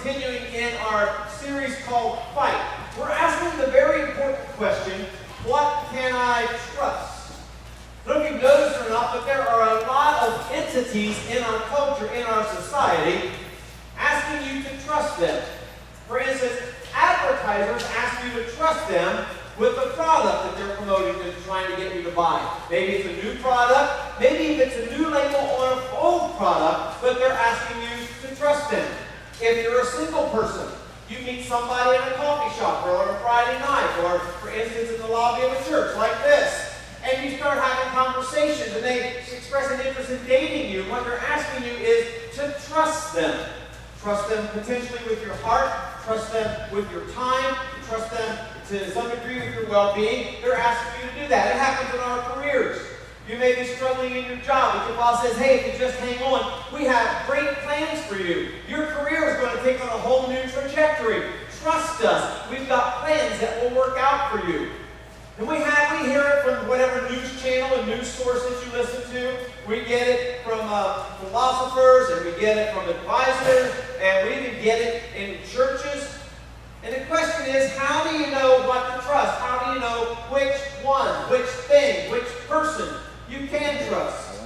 continuing in our series called Fight. We're asking the very important question, what can I trust? I don't know if you've noticed or not, but there are a lot of entities in our culture, in our society, asking you to trust them. For instance, advertisers ask you to trust them with the product that they're promoting and trying to get you to buy. Maybe it's a new product, maybe if it's a new label on an old product, but they're asking you to trust them. If you're a single person, you meet somebody in a coffee shop or on a Friday night, or for instance in the lobby of a church like this, and you start having conversations and they express an interest in dating you, what they're asking you is to trust them. Trust them potentially with your heart, trust them with your time, trust them to some degree with your well-being. They're asking you to do that. It happens in our careers. You may be struggling in your job, but your boss says, hey, if you just hang on, we have great plans for you. Your career is going to take on a whole new trajectory. Trust us. We've got plans that will work out for you. And we hear it from whatever news channel and news source that you listen to. We get it from philosophers, and we get it from advisors, and we even get it in churches. And the question is, how do you know what to trust? How do you know which one, which thing, which person you can trust?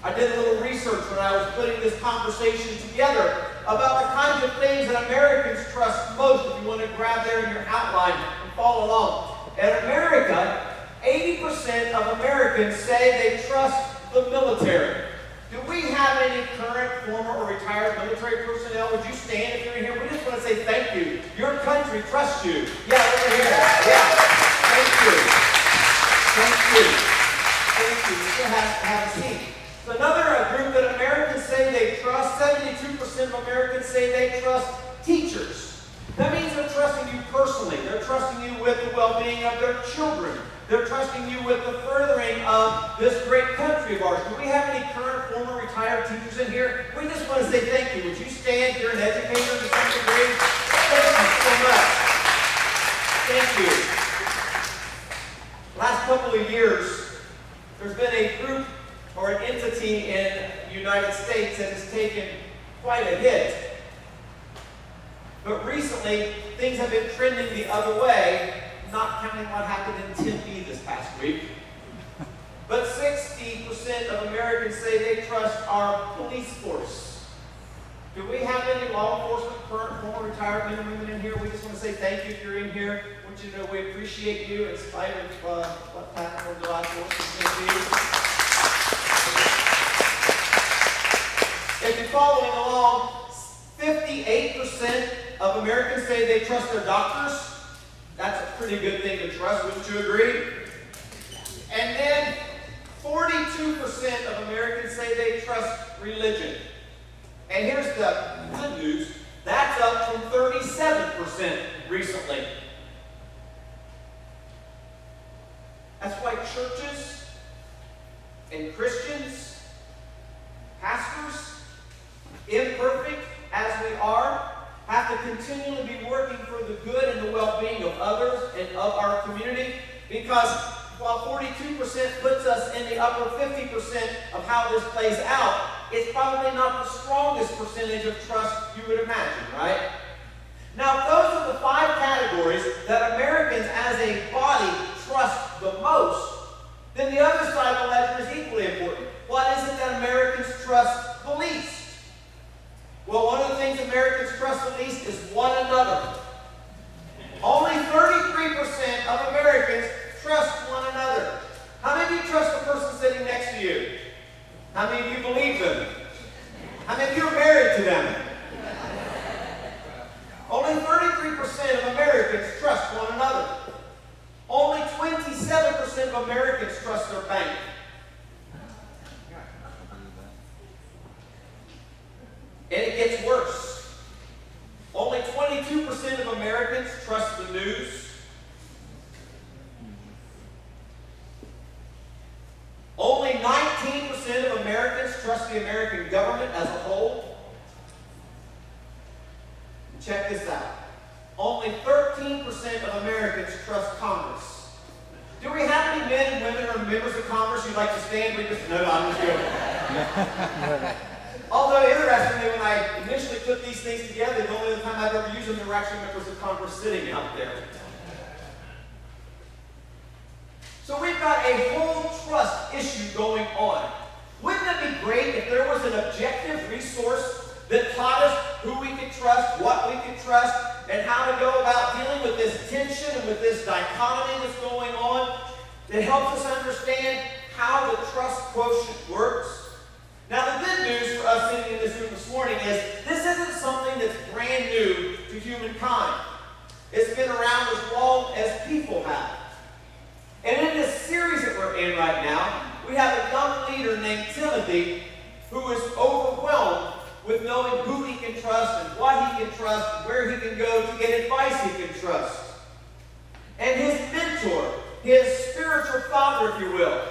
I did a little research when I was putting this conversation together about the kinds of things that Americans trust most, if you want to grab there in your outline and follow along. In America, 80% of Americans say they trust the military. Do we have any current, former, or retired military personnel? Would you stand if you're in here? We just want to say thank you. Your country trusts you. Yeah, over here. Yeah. Thank you. Thank you. Thank you. You still have a seat. So another group that Americans say they trust, 72% of Americans say they trust teachers. That means they're trusting you personally. They're trusting you with the well-being of their children. They're trusting you with the furthering of this great country of ours. Do we have any current, former, retired teachers in here? We just want to say thank you. Would you stand? You're an educator to some degree. Thank you so much. Thank you. Last couple of years, there's been a group or an entity in the United States that has taken quite a hit. But recently, things have been trending the other way, not counting what happened in Tempe this past week. But 60% of Americans say they trust our police force. Do we have any law enforcement, current, former, retired men and women in here? We just want to say thank you if you're in here. I want you to know we appreciate you in spite of what happened on July 4th in Tempe. If you're following along, 58% of Americans say they trust their doctors. That's a pretty good thing to trust, wouldn't you agree? And then 42% of Americans say they trust religion. And here's the good news. That's up from 37% recently. That's why churches and Christians, pastors, imperfect as we are, have to continually be working for the good and the well-being of others and of our community, because while 42% puts us in the upper 50% of how this plays out, it's probably not the strongest percentage of trust you would imagine, right? Now, if those are the 5 categories that Americans as a body trust the most, then the other side of the ledger is equally important. What is it that Americans trust the least? Well, one of the things Americans trust the least is one another. Only 33% of Americans trust one another. How many of you trust the person sitting next to you? How many of you believe them? How many of you are married to them? Only 33% of Americans trust one another. Only 27% of Americans trust their bank. And it gets worse. Only 22% of Americans trust the news. Only 19% of Americans trust the American government as a whole. Check this out. Only 13% of Americans trust Congress. Do we have any men and women or members of Congress who'd like to stand with us? No, I'm just joking. Although, interestingly, when I initially put these things together, the only time I've ever used them, there were actually members of Congress sitting out there. So we've got a whole trust issue going on. Wouldn't it be great if there was an objective resource that taught us who we could trust, what we could trust, and how to go about dealing with this tension and with this dichotomy that's going on, that helps us understand how the trust quotient works? Now, the good news for us sitting in this room this morning is this isn't something that's brand new to humankind. It's been around as long as people have. And in this series that we're in right now, we have a young leader named Timothy who is overwhelmed with knowing who he can trust and what he can trust, where he can go to get advice he can trust. And his mentor, his spiritual father, if you will,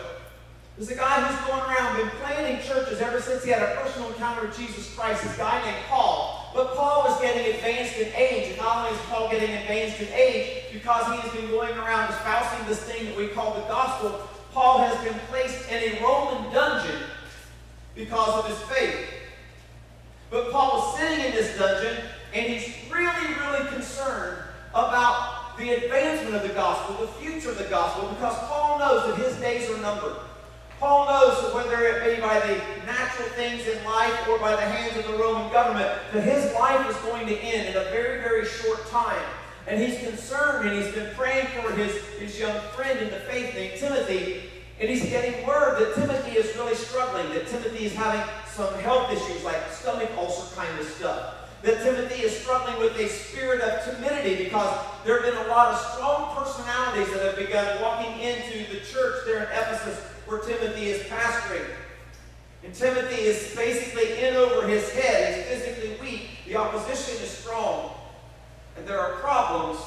is a guy who's going around, been planting churches ever since he had a personal encounter with Jesus Christ, this guy named Paul. But Paul is getting advanced in age, and not only is Paul getting advanced in age, because he has been going around espousing this thing that we call the gospel, Paul has been placed in a Roman dungeon because of his faith. But Paul is sitting in this dungeon, and he's really, really concerned about the advancement of the gospel, the future of the gospel, because Paul knows that his days are numbered. Paul knows that whether it be by the natural things in life or by the hands of the Roman government, that his life is going to end in a very, very short time. And he's concerned, and he's been praying for his young friend in the faith named Timothy, and he's getting word that Timothy is really struggling, that Timothy is having some health issues like stomach ulcer kind of stuff. That Timothy is struggling with a spirit of timidity because there have been a lot of strong personalities that have begun walking into the church there in Ephesus where Timothy is pastoring. And Timothy is basically in over his head. He's physically weak. The opposition is strong. And there are problems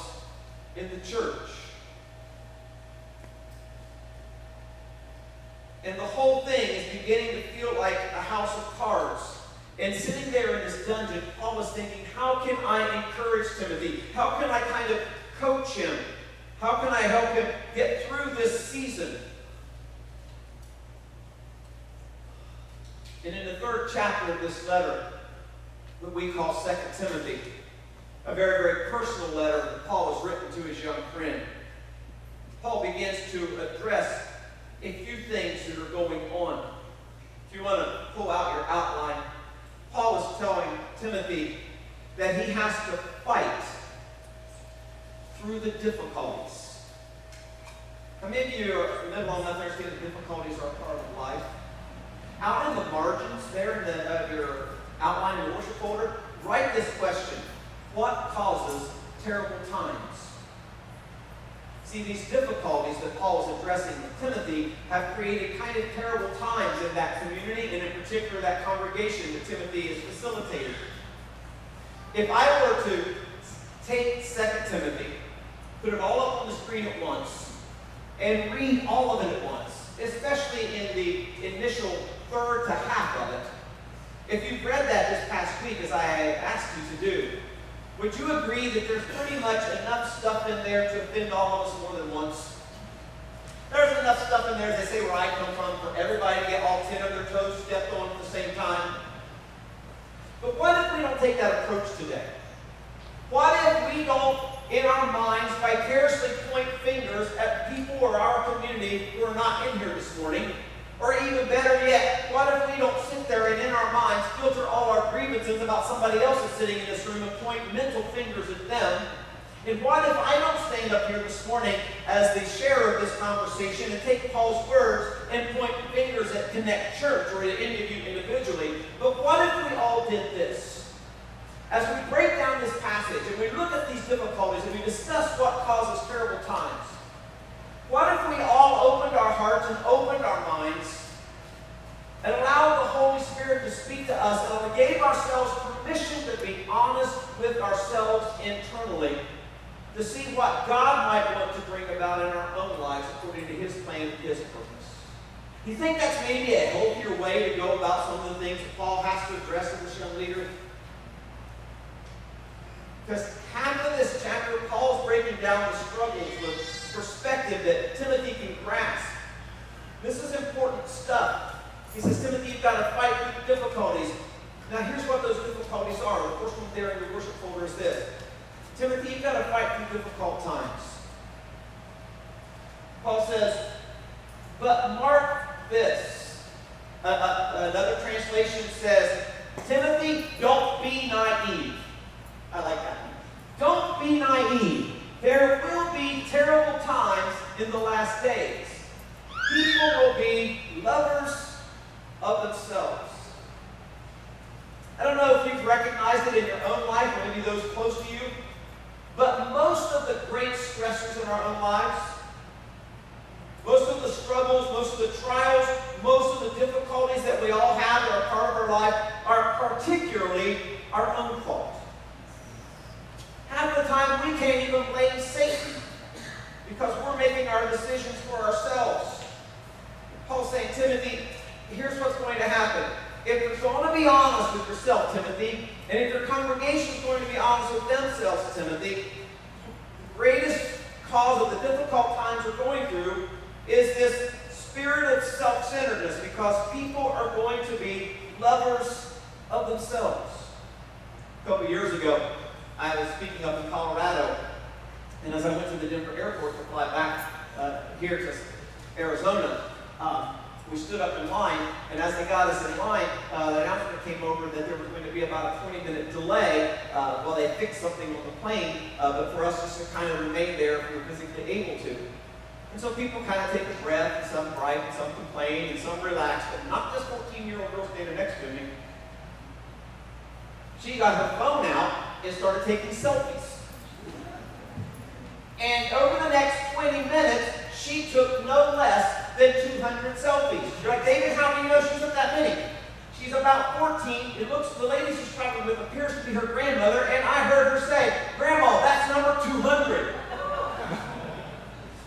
in the church. And the whole thing is beginning to feel like a house of cards. And sitting there in this dungeon, Paul was thinking, how can I encourage Timothy? How can I kind of coach him? How can I help him get through this season? And in the 3rd chapter of this letter that we call 2 Timothy, a very, very personal letter that Paul has written to his young friend, Paul begins to address a few things that are going on. If you want to pull out your outline, Paul is telling Timothy that he has to fight through the difficulties. How many of you are live long enough to understand that difficulties are a part of life? Out in the margins there in your outline in your worship folder, write this question: what causes terrible times? See, these difficulties that Paul is addressing with Timothy have created kind of terrible times in that community, and in particular that congregation that Timothy is facilitating. If I were to take 2 Timothy, put it all up on the screen at once, and read all of it at once, especially in the initial third to half of it, if you've read that this past week, as I asked you to do, would you agree that there's pretty much enough stuff in there to offend all of us more than once? There's enough stuff in there, as they say where I come from, for everybody to get all 10 of their toes stepped on at the same time. But what if we don't take that approach today? What if we don't, in our minds, vicariously point fingers at people or our community who are not in here this morning? Or even better yet, what if we don't sit there and in our minds filter all our grievances about somebody else that's sitting in this room and point mental fingers at them? And what if I don't stand up here this morning as the sharer of this conversation and take Paul's words and point fingers at Connect Church or at any of you individually? But what if we all did this? As we break down this passage and we look at these difficulties and we discuss what causes terrible times, what if we all opened our hearts and opened our minds and allowed the Holy Spirit to speak to us and gave ourselves permission to be honest with ourselves internally to see what God might want to bring about in our own lives according to His plan and His purpose? Do you think that's maybe a healthier way to go about some of the things that Paul has to address in this young leader? Because half of this chapter, Paul's breaking down the struggles with perspective that Timothy can grasp. This is important stuff. He says, Timothy, you've got to fight through difficulties. there in your worship folder is this. Timothy, you've got to fight through difficult times. Paul says, but mark this. Another translation says, Timothy, don't be naive. I like that. Don't be naive. There will be terrible times in the last days. People will be lovers of themselves. I don't know if you've recognized it in your own life, or maybe those close to you, but most of the great stressors in our own lives, most of the struggles, most of the trials, most of the difficulties that we all have that are part of our life are particularly our own fault. Half the time we can't even blame Satan because we're making our decisions for ourselves. Paul's saying, Timothy, here's what's going to happen. If you're going to be honest with yourself, Timothy, and if your congregation is going to be honest with themselves, Timothy, the greatest cause of the difficult times we're going through is this spirit of self-centeredness, because people are going to be lovers of themselves. A couple years ago, I was speaking up in Colorado, and as I went to the Denver airport to fly back here to Arizona, we stood up in line, and as they got us in line, the announcement came over that there was going to be about a 20-minute delay while they fixed something on the plane, but for us just to kind of remain there if we were physically able to. And so people kind of take a breath, and some gripe, and some complain, and some relax, but not this 14-year-old girl standing next to me. She got her phone out and started taking selfies. And over the next 20 minutes, she took no less than 200 selfies. You're like, David, how do you know she took that many? She's about 14. It looks, the lady she's traveling with appears to be her grandmother, and I heard her say, Grandma, that's number 200.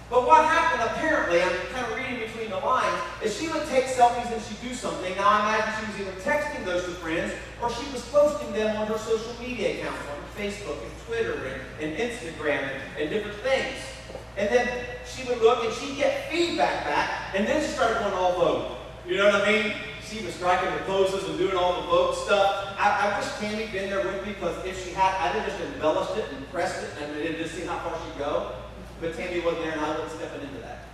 But what happened, apparently, I'm kind of reading between the lines, is she would take selfies and she'd do something. Now, I imagine she was either texting those to friends, or she was posting them on her social media accounts, on Facebook and Twitter and Instagram and different things. And then she would look and she'd get feedback back, and then she started going all Vogue. You know what I mean? She was striking the poses and doing all the Vogue stuff. I wish Tammy had been there with me, because if she had, I'd have just embellished it and pressed it and then just see how far she'd go. But Tammy wasn't there, and I wasn't stepping into that.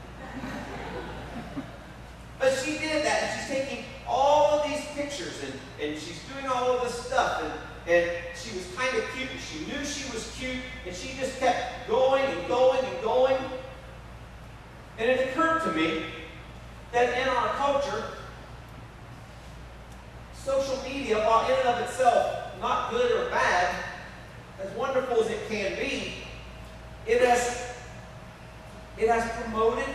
But she did that, and she's taking all of these pictures, and she's doing all of this stuff, and she was kind of cute, and she knew she was cute, and she just kept going and going and going. And it occurred to me that in our culture, social media, while in and of itself not good or bad, as wonderful as it can be, it has promoted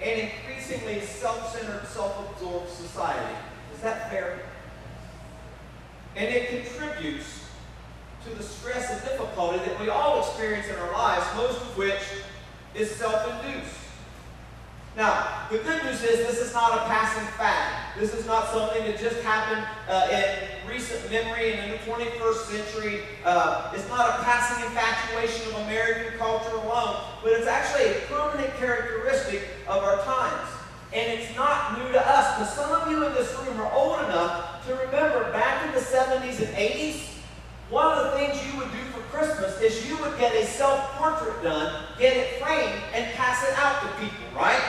an increasingly self-centered, self-absorbed society. Is that fair? And it contributes to the stress and difficulty that we all experience in our lives, most of which is self-induced. Now, the good news is this is not a passing fad. This is not something that just happened in recent memory and in the 21st century. It's not a passing infatuation of American culture alone, but it's actually a permanent characteristic of our times. And it's not new to us, because some of you in this room are old enough to remember back in the 70s and 80s, one of the things you would do for Christmas is you would get a self-portrait done, get it framed, and pass it out to people, right?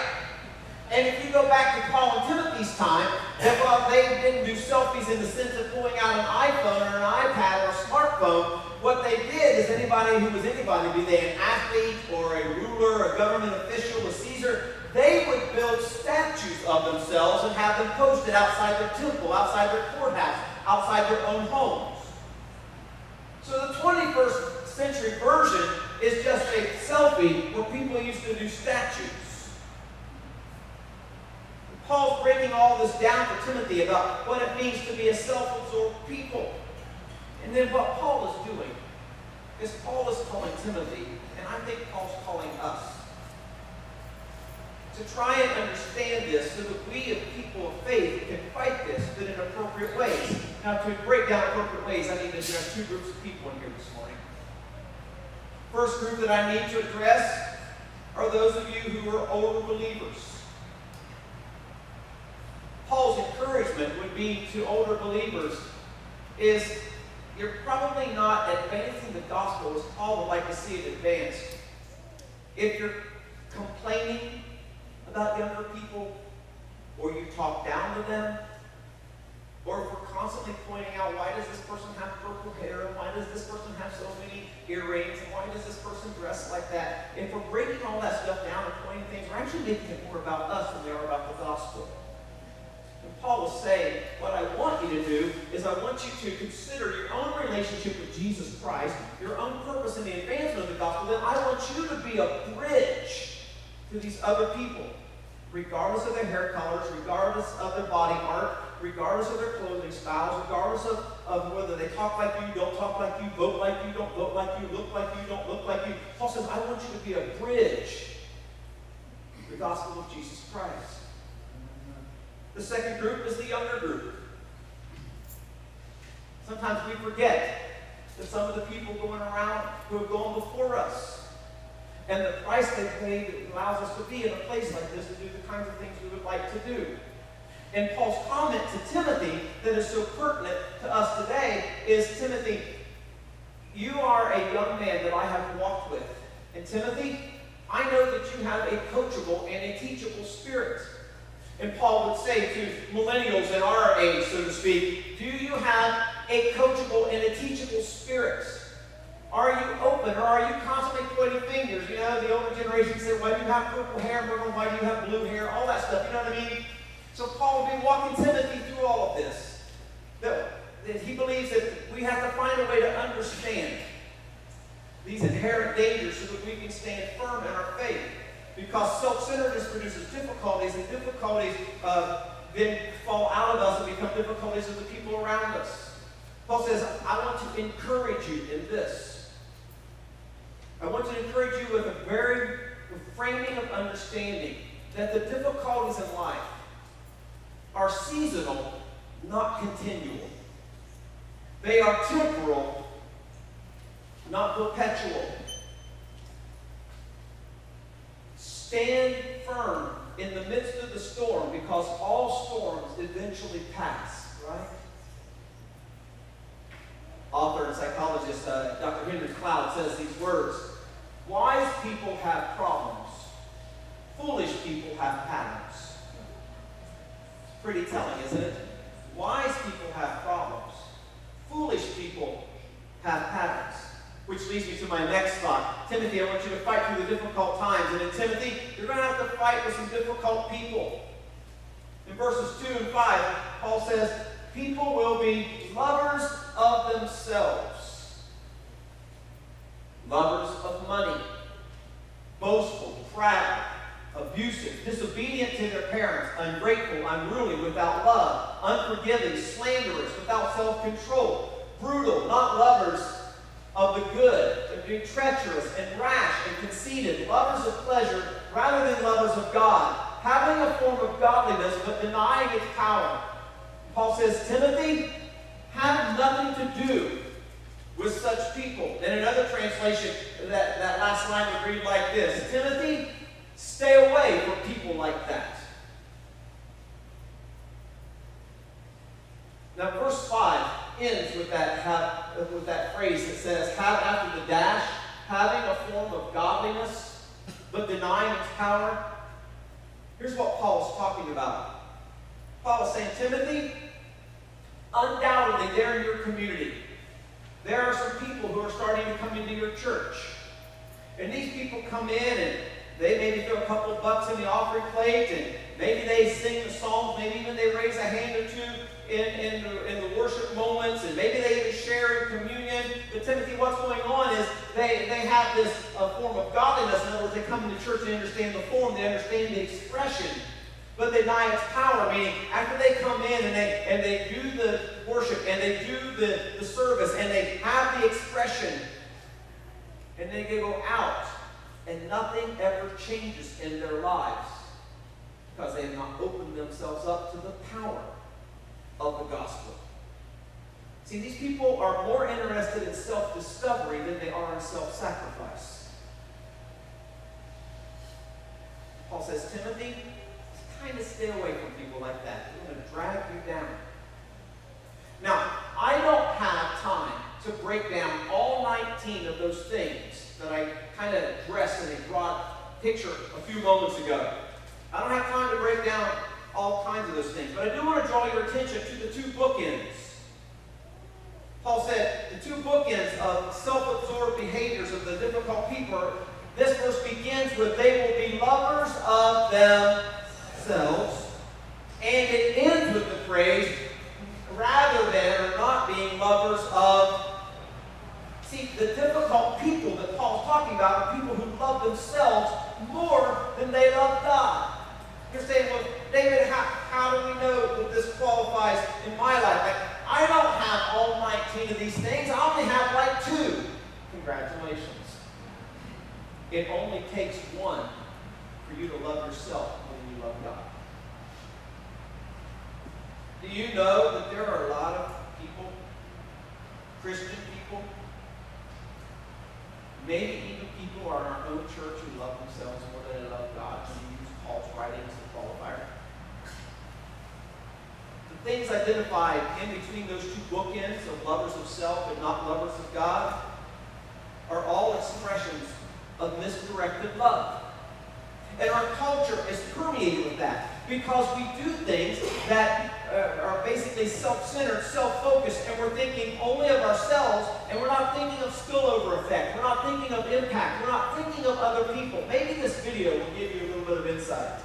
And if you go back to Paul and Timothy's time, that while they didn't do selfies in the sense of pulling out an iPhone or an iPad or a smartphone, what they did is anybody who was anybody, be they an athlete or a ruler, a government official, a Caesar, they would build statues of themselves and have them posted outside their temple, outside their courthouse, outside their own homes. So the 21st century version is just a selfie where people used to do statues. Paul's breaking all this down for Timothy about what it means to be a self-absorbed people. And then what Paul is doing is Paul is calling Timothy, and I think Paul's calling us, to try and understand this so that we as people of faith can fight this, but in appropriate ways. Now, to break down appropriate ways, I need to address two groups of people in here this morning. First group that I need to address are those of you who are older believers. Paul's encouragement would be to older believers is you're probably not advancing the gospel as Paul would like to see it advanced if you're complaining about younger people, or you talk down to them, or if we're constantly pointing out, why does this person have purple hair, and why does this person have so many earrings, and why does this person dress like that? If we're breaking all that stuff down and pointing things, we're actually making it more about us than we are about the gospel. And Paul was saying, what I want you to do is I want you to consider your own relationship with Jesus Christ, your own purpose in the advancement of the gospel. Then I want you to be a bridge to these other people, regardless of their hair colors, regardless of their body art, regardless of their clothing styles, regardless of whether they talk like you, don't talk like you, vote like you, don't vote like you, look like you, don't look like you. Paul says, I want you to be a bridge to the gospel of Jesus Christ. The second group is the younger group. Sometimes we forget that some of the people going around who have gone before us, and the price they paid allows us to be in a place like this to do the kinds of things we would like to do. And Paul's comment to Timothy that is so pertinent to us today is, Timothy, you are a young man that I have walked with. And Timothy, I know that you have a coachable and a teachable spirit. And Paul would say to millennials in our age, so to speak, do you have a coachable and a teachable spirit? Are you open, or are you constantly pointing fingers? You know, the older generation said, why do you have purple hair, why do you have blue hair, all that stuff, you know what I mean? So Paul will be walking Timothy through all of this. That he believes that we have to find a way to understand these inherent dangers so that we can stand firm in our faith. Because self-centeredness produces difficulties, and difficulties then fall out of us and become difficulties of the people around us. Paul says, I want to encourage you in this. I want to encourage you with a very framing of understanding that the difficulties in life are seasonal, not continual. They are temporal, not perpetual. Stand firm in the midst of the storm, because all storms eventually pass, right? Author and psychologist Dr. Henry Cloud says these words: wise people have problems, foolish people have patterns. It's pretty telling, isn't it? Wise people have problems, foolish people have patterns. Which leads me to my next thought. Timothy, I want you to fight through the difficult times. And in Timothy, you're going to have to fight with some difficult people. In verses 2 and 5, Paul says, people will be lovers of themselves, lovers of money, boastful, proud, abusive, disobedient to their parents, ungrateful, unruly, without love, unforgiving, slanderous, without self-control, brutal, not lovers of the good, being treacherous and rash and conceited, lovers of pleasure rather than lovers of God, having a form of godliness but denying its power. Paul says, Timothy, have nothing to do with such people. In another translation, that last line would read like this: Timothy, stay away from people like that. Now, verse 5 ends with that phrase that says, have after the dash, having a form of godliness, but denying its power. Here's what Paul is talking about. Paul is saying, Timothy, undoubtedly there in your community, there are some people who are starting to come into your church. And these people come in and they maybe throw a couple of bucks in the offering plate, and maybe they sing the psalms, maybe even they raise a hand or two in the worship moments, and maybe they even share in communion. But Timothy, what's going on is they have this form of godliness. In other words, they come into church, they understand the form, they understand the expression, but they deny its power. Meaning, after they come in and they do the worship and they do the service and they have the expression, and then they go out, and nothing ever changes in their lives because they have not opened themselves up to the power of the gospel. See, these people are more interested in self-discovery than they are in self-sacrifice. Paul says, Timothy, kind of stay away from people like that. They're going to drag you down. Now, I don't have time to break down all 19 of those things that I kind of addressed in a broad picture a few moments ago. I don't have time to break down all kinds of those things, but I do want to draw your attention to the two bookends. Paul said the two bookends of self-absorbed behaviors of the difficult people. This verse begins with, they will be lovers of themselves, and it ends with the phrase, rather than or not being lovers of. See, the difficult people that Paul's talking about are people who love themselves more than they love God. You're saying, well, David, how do we know that this qualifies in my life? Like, I don't have all 19 of these things. I only have like 2. Congratulations. It only takes one for you to love yourself more than you love God. Do you know that there are a lot of people, Christian people, maybe even people in our own church who love themselves more than they love God, when you use Paul's writings as a qualifier? The things identified in between those two bookends of lovers of self and not lovers of God are all expressions of misdirected love. And our culture is permeated with that because we do things that are basically self-centered, self-focused, and we're thinking only of ourselves, and we're not thinking of spillover effect. We're not thinking of impact. We're not thinking of other people. Maybe this video will give you a little bit of insight.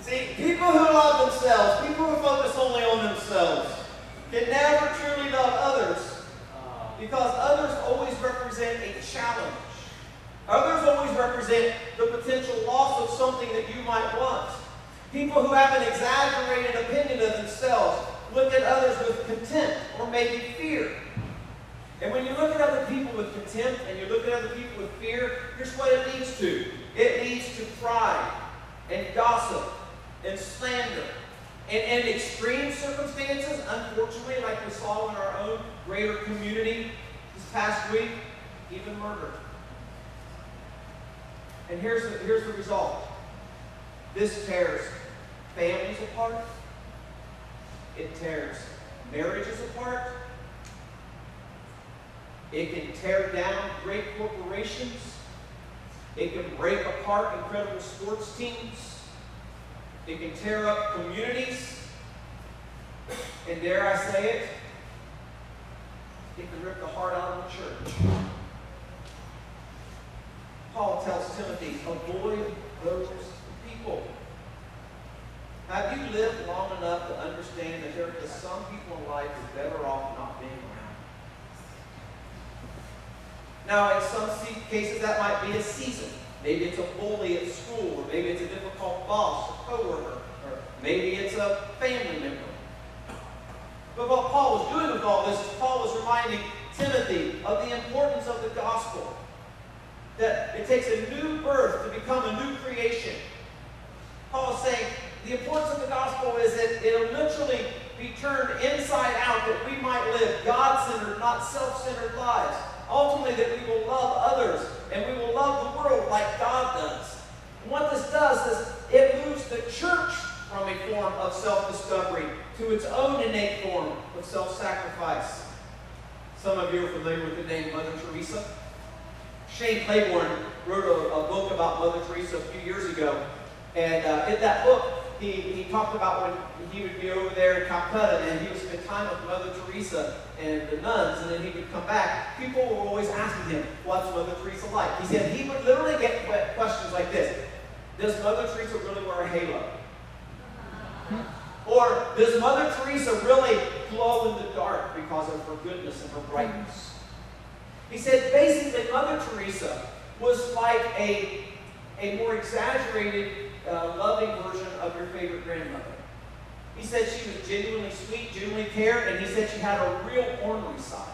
See, people who love themselves, people who focus only on themselves, can never truly love others because others always represent a challenge. Others always represent the potential loss of something that you might want. People who have an exaggerated opinion of themselves look at others with contempt or maybe fear. And when you look at other people with contempt and you look at other people with fear, here's what it leads to. It leads to pride and gossip and slander. And in extreme circumstances, unfortunately, like we saw in our own greater community this past week, even murder. And here's the result. This tears families apart. It tears marriages apart. It can tear down great corporations. It can break apart incredible sports teams. It can tear up communities. And dare I say it, it can rip the heart out of the church. Paul tells Timothy, avoid those people. Have you lived long enough to understand that there are just some people in life who are better off not being around? Now, in some cases, that might be a season. Maybe it's a bully at school, or maybe it's a difficult boss, or coworker, or maybe it's a family member. But what Paul was doing with all this is Paul was reminding Timothy of the importance of the gospel. That it takes a new birth to become a new creation. Paul is saying the importance of the gospel is that it'll literally be turned inside out, that we might live God-centered, not self-centered lives. Ultimately, that we will love others and we will love the world like God does. And what this does is it moves the church from a form of self-discovery to its own innate form of self-sacrifice. Some of you are familiar with the name Mother Teresa. Shane Claiborne wrote a book about Mother Teresa a few years ago. And in that book, he talked about when he would be over there in Calcutta and he would spend time with Mother Teresa and the nuns, and then he would come back. People were always asking him, what's Mother Teresa like? He said he would literally get questions like this. Does Mother Teresa really wear a halo? Or does Mother Teresa really glow in the dark because of her goodness and her brightness? He said basically Mother Teresa was like a more exaggerated, loving version of your favorite grandmother. He said she was genuinely sweet, genuinely cared, and he said she had a real ornery side.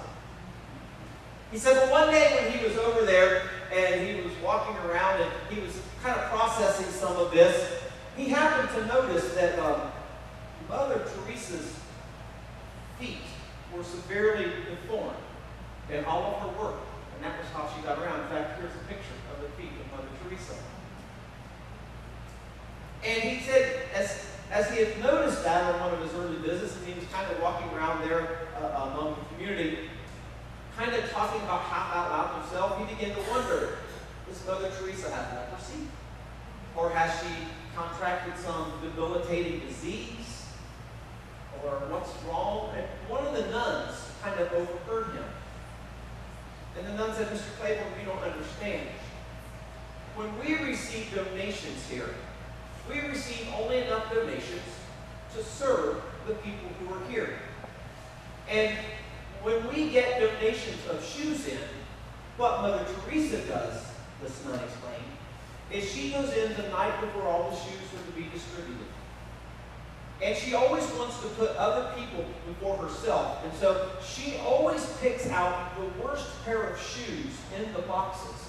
He said, well, one day when he was over there and he was walking around and he was kind of processing some of this, he happened to notice that Mother Teresa's feet were severely deformed in all of her work. And that was how she got around. In fact, here's a picture of the feet of Mother Teresa. And he said, as he had noticed that on one of his early visits, and he was kind of walking around there among the community, kind of talking about half out loud himself, he began to wonder, does Mother Teresa have leprosy? Or has she contracted some debilitating disease? Or what's wrong? And one of the nuns kind of overheard him. And the nun said, Mr. Claiborne, you don't understand. When we receive donations here, we receive only enough donations to serve the people who are here. And when we get donations of shoes in, what Mother Teresa does, this nun explained, is she goes in the night before all the shoes are to be distributed. And she always wants to put other people before herself. And so she always picks out the worst pair of shoes in the boxes,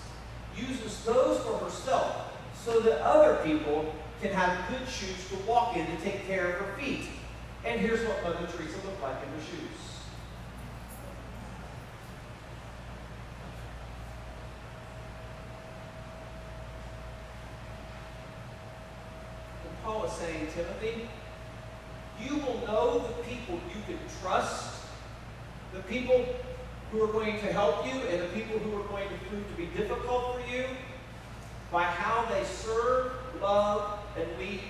uses those for herself so that other people can have good shoes to walk in to take care of her feet. And here's what Mother Teresa looked like in her shoes. And Paul is saying, Timothy, you will know the people you can trust, the people who are going to help you, and the people who are going to prove to be difficult for you by how they serve, love, and lead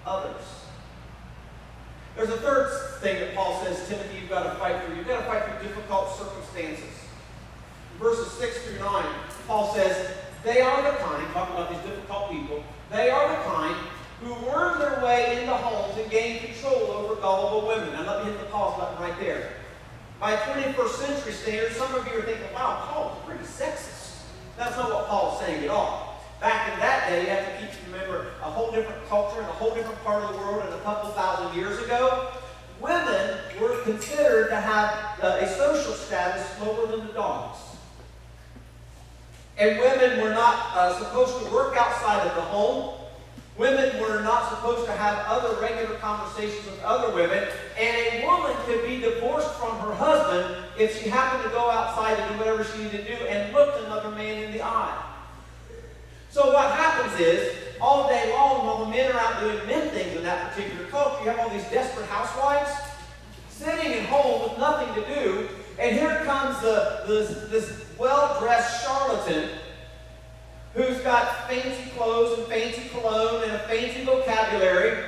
others. There's a third thing that Paul says, Timothy, you've got to fight for. You've got to fight through difficult circumstances. In verses 6 through 9, Paul says, they are the kind, talking about these difficult people, they are the kind who worm their way into homes and gain control over gullible women. Now let me hit the pause button right there. By 21st century standards, some of you are thinking, wow, Paul is pretty sexist. That's not what Paul is saying at all. Back in that day, you have to keep in remember a whole different culture and a whole different part of the world, and a couple thousand years ago, women were considered to have a social status lower than the dogs. And women were not supposed to work outside of the home. Women were not supposed to have other regular conversations with other women, and a woman could be divorced from her husband if she happened to go outside and do whatever she needed to do and looked another man in the eye. So what happens is, all day long, while the men are out doing men things in that particular culture, you have all these desperate housewives sitting at home with nothing to do, and here comes this well-dressed charlatan who's got fancy clothes and fancy cologne and a fancy vocabulary,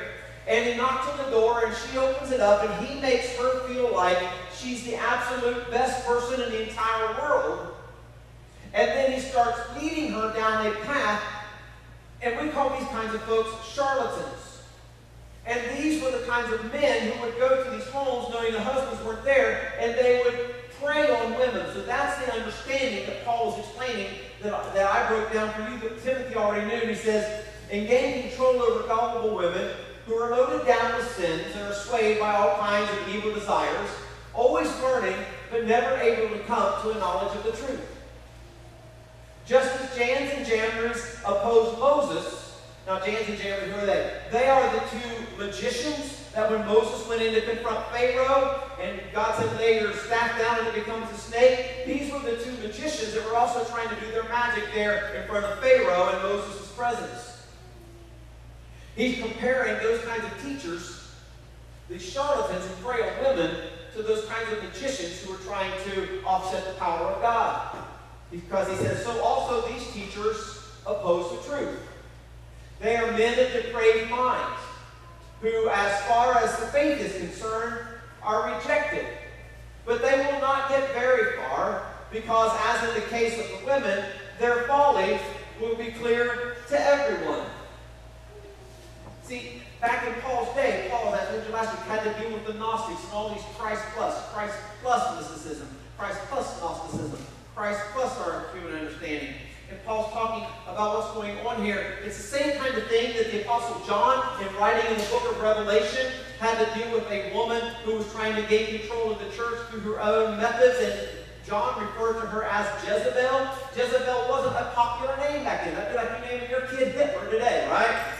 and he knocks on the door and she opens it up and he makes her feel like she's the absolute best person in the entire world. And then he starts leading her down a path, and we call these kinds of folks charlatans. And these were the kinds of men who would go to these homes knowing the husbands weren't there, and they would prey on women. So that's the understanding that Paul was explaining that I broke down for you, that Timothy already knew. And he says, and gain control over gullible women who are loaded down with sins and are swayed by all kinds of evil desires, always learning but never able to come to a knowledge of the truth. Just as Jannes and Jambres opposed Moses. Now, Jannes and Jambres, who are they? They are the two magicians that when Moses went in to confront Pharaoh, and God said, lay your staff down and it becomes a snake. These were the two magicians that were also trying to do their magic there in front of Pharaoh in Moses' presence. He's comparing those kinds of teachers, these charlatans who prey on women, to those kinds of magicians who are trying to offset the power of God. Because he says, so also these teachers oppose the truth. They are men of depraved minds, who, as far as the faith is concerned, are rejected. But they will not get very far, because as in the case of the women, their folly will be clear to everyone. See, back in Paul's day, Paul, as I told you last week, had to deal with the Gnostics and all these Christ plus mysticism, Christ plus Gnosticism, Christ plus our human understanding. and Paul's talking about what's going on here. It's the same kind of thing that the Apostle John, in writing in the book of Revelation, had to deal with a woman who was trying to gain control of the church through her own methods, and John referred to her as Jezebel. Jezebel wasn't a popular name back then. That'd be like you naming your kid Hitler today, right?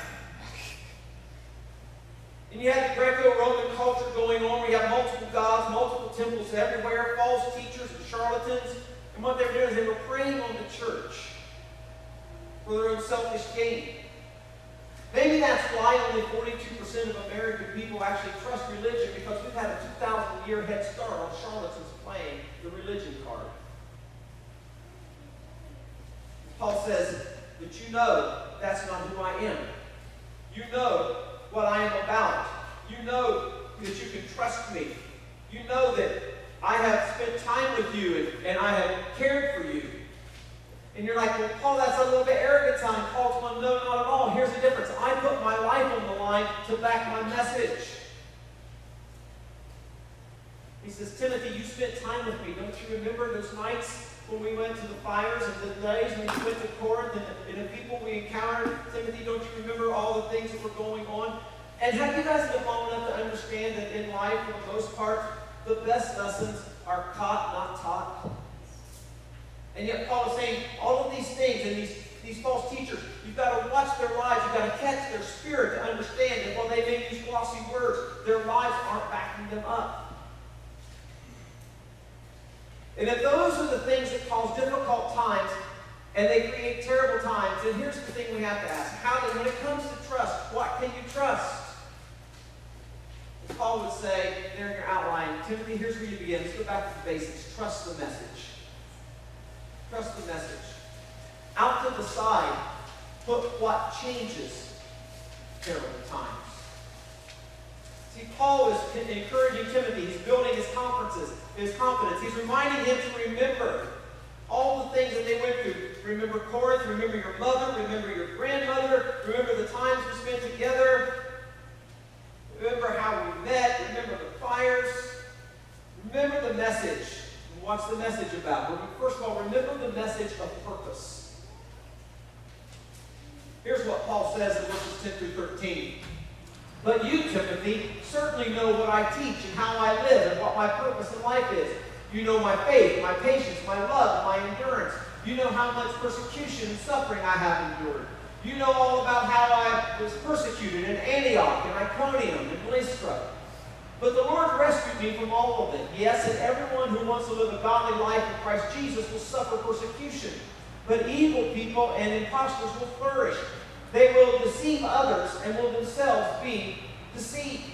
And you had the Greco-Roman culture going on where you have multiple gods, multiple temples everywhere, false teachers and charlatans. And what they were doing is they were preying on the church for their own selfish gain. Maybe that's why only 42% of American people actually trust religion, because we've had a 2,000-year head start on charlatans playing the religion card. Paul says that you know that's not who I am. You know what I am about. You know that you can trust me. You know that I have spent time with you and I have cared for you. And you're like, well, Paul, that's a little bit arrogant sounding. Paul's going, no, not at all. Here's the difference. I put my life on the line to back my message. He says, Timothy, you spent time with me. Don't you remember those nights when we went to the fires and the days when we went to Corinth and the people we encountered? Timothy, don't you remember all the things that were going on? And have you guys been long enough to understand that in life, for the most part, the best lessons are caught, not taught? And yet Paul is saying all of these things and these false teachers, you've got to watch their lives, you've got to catch their spirit to understand that while they may use glossy words, their lives aren't backing them up. And if those are the things that cause difficult times and they create terrible times, then here's the thing we have to ask. When it comes to trust, what can you trust? As Paul would say there in your outline, Timothy, here's where you begin. Let's go back to the basics. Trust the message. Trust the message. Out to the side, put what changes terrible times. See, Paul is encouraging Timothy. He's building his confidence. He's reminding him to remember all the things that they went through. Remember Corinth, remember your mother, remember your grandmother, remember the times we spent together, remember how we met, remember the fires, remember the message. What's the message about? Well, first of all, remember the message of purpose. Here's what Paul says in verses 10 through 13. But you, Timothy, certainly know what I teach and how I live and what my purpose in life is. You know my faith, my patience, my love, my endurance. You know how much persecution and suffering I have endured. You know all about how I was persecuted in Antioch and Iconium and Lystra. But the Lord rescued me from all of it. Yes, and everyone who wants to live a godly life in Christ Jesus will suffer persecution. But evil people and impostors will flourish. They will deceive others and will themselves be deceived.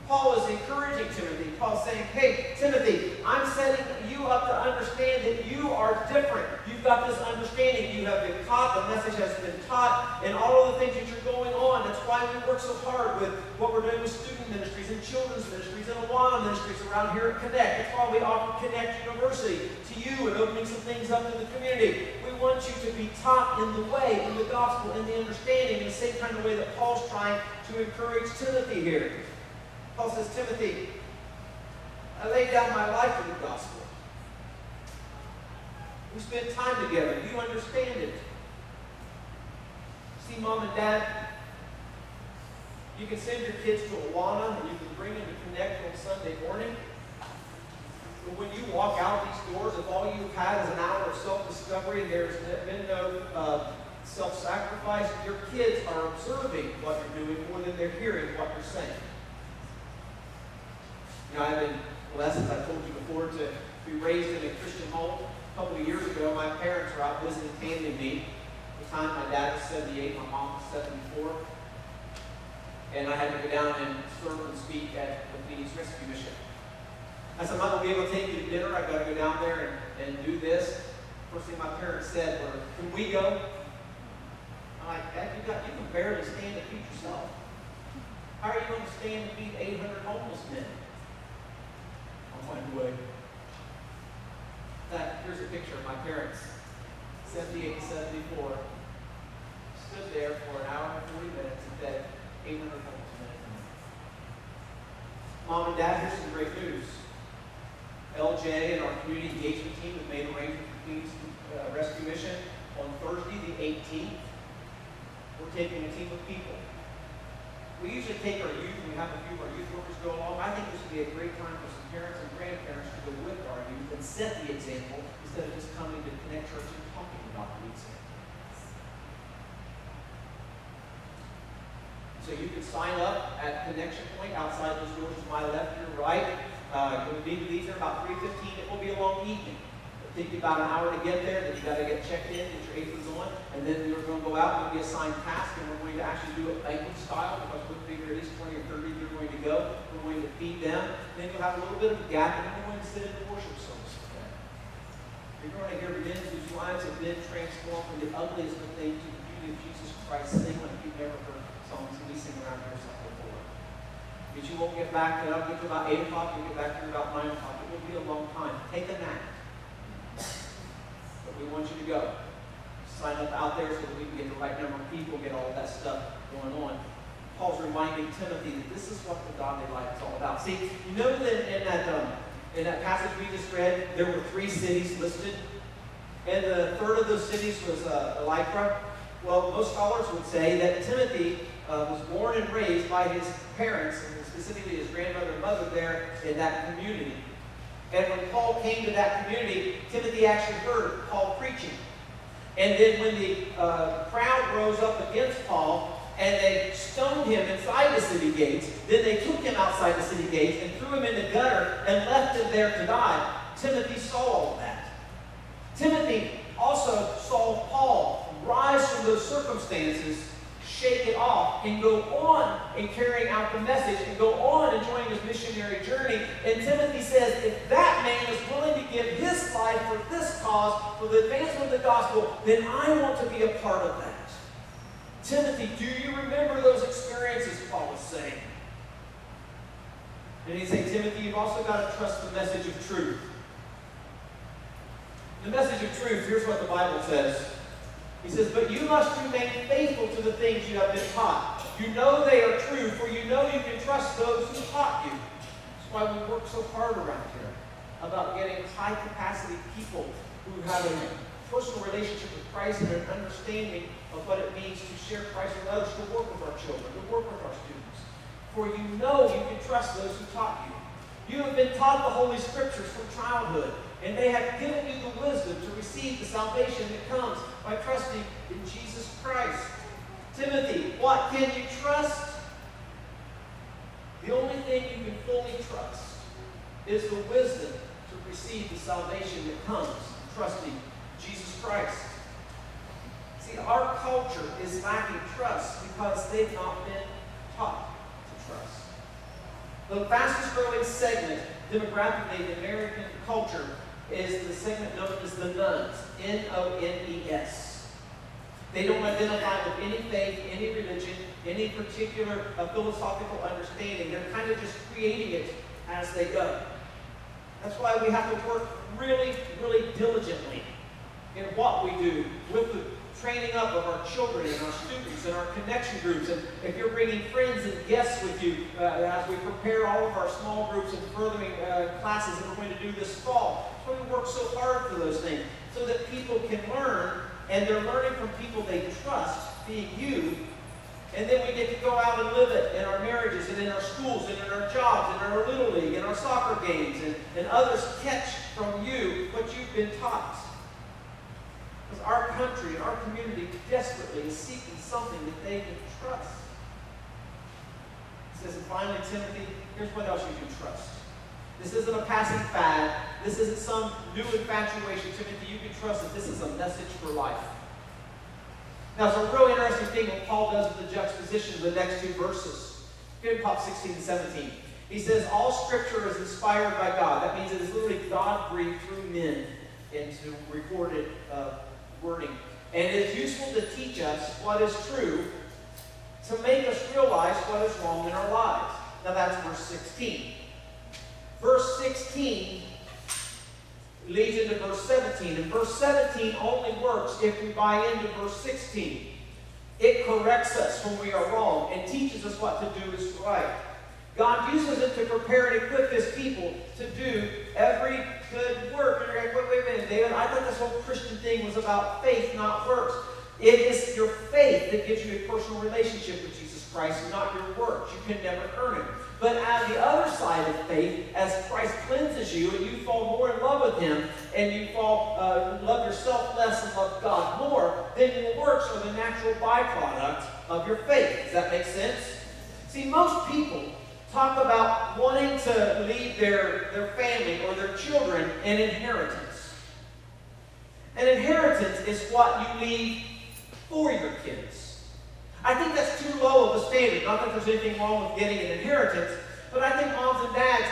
Paul is encouraging Timothy. Paul's saying, hey, Timothy, I'm setting you up to understand that you are different. You've got this understanding. You have been taught. The message has been taught. And all of the things that you're going on. That's why we work so hard with what we're doing with student ministries and children's ministries and Awana ministries around here at Connect. That's why we offer Connect University to you and opening some things up in the community. We want you to be taught in the way, in the gospel, in the understanding, in the same kind of way that Paul's trying to encourage Timothy here. Paul says, Timothy, I laid down my life for the gospel. We spent time together. You understand it. See, Mom and Dad, you can send your kids to Awana and you can bring them to Connect on Sunday morning. But when you walk out these doors, if all you've had is an hour of self-discovery and there's been no self-sacrifice, your kids are observing what you're doing more than they're hearing what you're saying. You know, I've been blessed, as I told you before, to be raised in a Christian home. A couple of years ago, my parents were out visiting family me. At the time, my dad was 78, my mom was 74. And I had to go down and serve and speak at the Phoenix Rescue Mission. I said, I'm not going to be able to take you to dinner. I've got to go down there and do this. First thing my parents said was, can we go? I'm like, Dad, you can barely stand to feed yourself. How are you going to stand to feed 800 homeless men? On my way. Here's a picture of my parents, 78 and 74, stood there for an hour and 40 minutes and fed 800 homeless men. Mom and Dad, here's some great news. LJ and our community engagement team have made arrangements for Phoenix Rescue Mission On Thursday the 18th, we're taking a team of people. We usually take our youth, and we have a few of our youth workers go along. I think this would be a great time for some parents and grandparents to go with our youth and set the example instead of just coming to Connect Church and talking about the example. So you can sign up at Connection Point outside those doors to my left, your right. You'll need to leave there about 3:15. It will be a long evening. It'll take you about an hour to get there. Then you got to get checked in, get your aprons on, and then you're going to go out. You'll be assigned tasks, and we're going to actually do it banquet style because we figure at least 20 or 30 you're going to go. We're going to feed them. Then you'll have a little bit of a gap, and then we're going to sit in the worship service with them. You're going to hear men whose lives have been transformed from the ugliest of things to the beauty of Jesus Christ, sing like you've never heard songs that we sing around here before. But you won't get back, and I'll get to about 8 o'clock, you'll get back here about 9 o'clock. It will be a long time. Take a nap. But we want you to go. Sign up out there so that we can get the right number of people, get all of that stuff going on. Paul's reminding Timothy that this is what the godly life is all about. See, you know that in that passage we just read, there were 3 cities listed, and the third of those cities was Elytra. Well, most scholars would say that Timothy was born and raised by his parents, and specifically his grandmother and mother there in that community. And when Paul came to that community, Timothy actually heard Paul preaching. And then when the crowd rose up against Paul and they stoned him inside the city gates, then they took him outside the city gates and threw him in the gutter and left him there to die. Timothy saw all of that. Timothy also saw Paul rise from those circumstances, shake it off, and go on in carrying out the message, and go on enjoying his missionary journey. And Timothy says, if that man is willing to give his life for this cause, for the advancement of the gospel, then I want to be a part of that. Timothy, do you remember those experiences, Paul was saying? And he's saying, Timothy, you've also got to trust the message of truth. The message of truth, here's what the Bible says. He says, but you must remain faithful to the things you have been taught. You know they are true, for you know you can trust those who taught you. That's why we work so hard around here about getting high-capacity people who have a personal relationship with Christ and an understanding of what it means to share Christ with others, to work with our children, to work with our students. For you know you can trust those who taught you. You have been taught the Holy Scriptures from childhood, and they have given you the wisdom to receive the salvation that comes by trusting in Jesus Christ. Timothy, what can you trust? The only thing you can fully trust is the wisdom to receive the salvation that comes from trusting Jesus Christ. See, our culture is lacking trust because they've not been taught to trust. The fastest growing segment demographically in American culture is the segment known as the nones, N-O-N-E-S. They don't identify with any faith, any religion, any particular philosophical understanding. They're kind of just creating it as they go. That's why we have to work really, really diligently in what we do with the training up of our children and our students and our connection groups. And if you're bringing friends and guests with you as we prepare all of our small groups and furthering classes that we're going to do this fall. So we work so hard for those things so that people can learn, and they're learning from people they trust, being you. And then we get to go out and live it in our marriages and in our schools and in our jobs and in our Little League and our soccer games, and others catch from you what you've been taught. Because our country and our community desperately is seeking something that they can trust. It says, and finally, Timothy, here's what else you can trust. This isn't a passing fad. This isn't some new infatuation. Timothy, you can trust that this is a message for life. Now, it's a real interesting thing what Paul does with the juxtaposition of the next 2 verses. Here in Pop 16 and 17. He says, all Scripture is inspired by God. That means it is literally God-breathed through men into recorded wording. And it is useful to teach us what is true, to make us realize what is wrong in our lives. Now that's verse 16. Verse 16 leads into verse 17. And verse 17 only works if we buy into verse 16. It corrects us when we are wrong and teaches us what to do is right. God uses it to prepare and equip His people to do every good work. And you're like, wait a minute, David, I thought this whole Christian thing was about faith, not works. It is your faith that gives you a personal relationship with Jesus Christ, not your works. You can never earn it. But on the other side of faith, as Christ cleanses you and you fall more in love with Him, and you fall love yourself less and love God more, then your works are the natural byproduct of your faith. Does that make sense? See, most people talk about wanting to leave their family or their children an inheritance. An inheritance is what you leave for your kids. I think that's too low of a standard. Not that there's anything wrong with getting an inheritance, but I think moms and dads,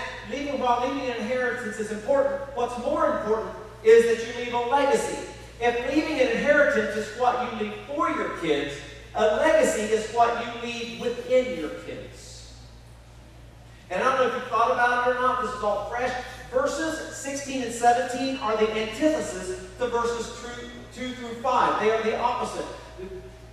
while leaving an inheritance is important, what's more important is that you leave a legacy. If leaving an inheritance is what you leave for your kids, a legacy is what you leave within your kids. And I don't know if you thought about it or not, this is all fresh. Verses 16 and 17 are the antithesis to verses 2 through 5. They are the opposite.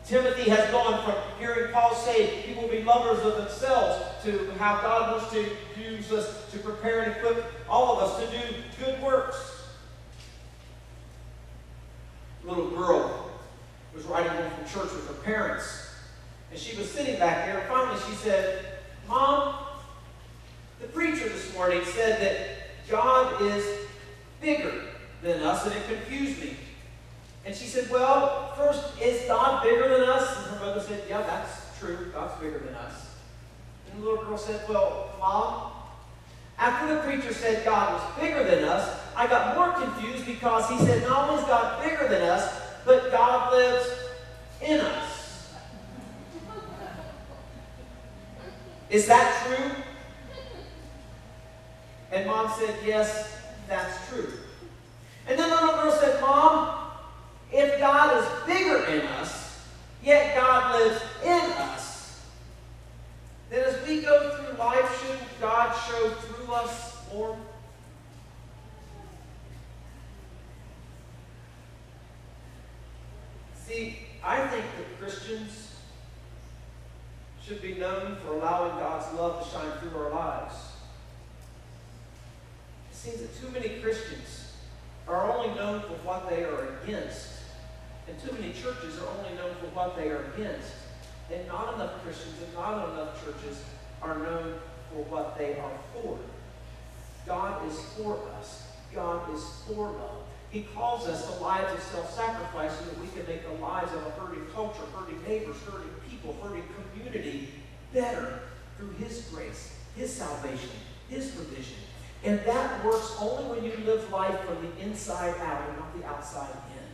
Timothy has gone from hearing Paul say people will be lovers of themselves to how God wants to use us to prepare and equip all of us to do good works. A little girl was riding home from church with her parents, and she was sitting back there, and finally she said, "Mom, the preacher this morning said that God is bigger than us, and it confused me." And she said, "Well, first, is God bigger than us?" And her mother said, "Yeah, that's true. God's bigger than us." And the little girl said, "Well, Mom, after the preacher said God was bigger than us, I got more confused because he said not only is God bigger than us, but God lives in us. Is that true?" And Mom said, "Yes, that's true." And then the little girl said, "Mom, if God is bigger in us, yet God lives in us, then as we go through life, shouldn't God show through us more?" See, I think that Christians should be known for allowing God's love to shine through our lives. It seems that too many Christians are only known for what they are against. And too many churches are only known for what they are against. And not enough Christians and not enough churches are known for what they are for. God is for us. God is for love. He calls us to lives of self-sacrifice so that we can make the lives of a hurting culture, hurting neighbors, hurting people, hurting community better through His grace, His salvation, His provision. And that works only when you live life from the inside out and not the outside in.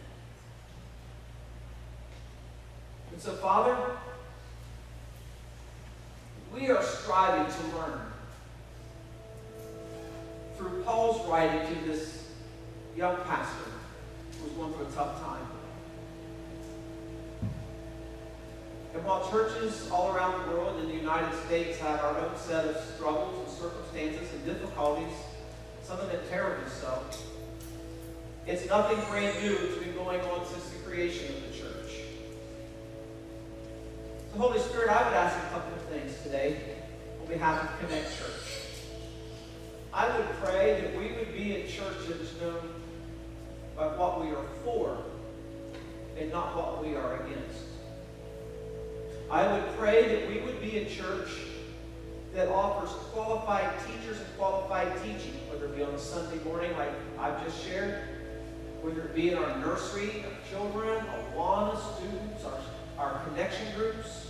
And so, Father, we are striving to learn through Paul's writing to this young pastor who was going through a tough time. And while churches all around the world in the United States have our own set of struggles and circumstances and difficulties, some of them terribly so, it's nothing brand new. It's been going on since the creation of the church. So, Holy Spirit, I would ask a couple of things today on behalf of Connect Church. I would pray that we would be a church that is known by what we are for and not what we are against. I would pray that we would be a church that offers qualified teachers and qualified teaching, whether it be on a Sunday morning like I've just shared, whether it be in our nursery, our children, our Awana students, our connection groups,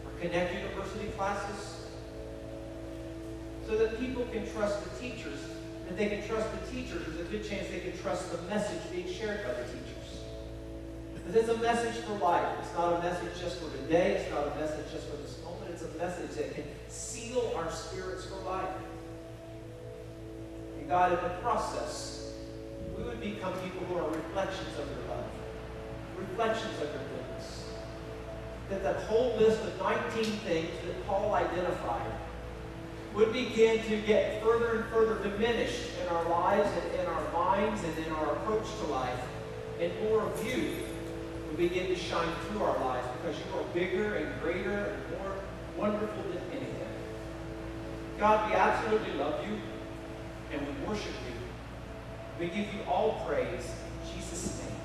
our Connect University classes, so that people can trust the teachers. And if they can trust the teachers, there's a good chance they can trust the message being shared by the teachers. Because it's a message for life. It's not a message just for today. It's not a message just for this moment. It's a message that can seal our spirits for life. And God, in the process, we would become people who are reflections of your love, reflections of your goodness. That whole list of 19 things that Paul identified would begin to get further and further diminished in our lives and in our minds and in our approach to life. And more of you will begin to shine through our lives because you are bigger and greater and more wonderful than anything. God, we absolutely love you and we worship you. We give you all praise in Jesus' name.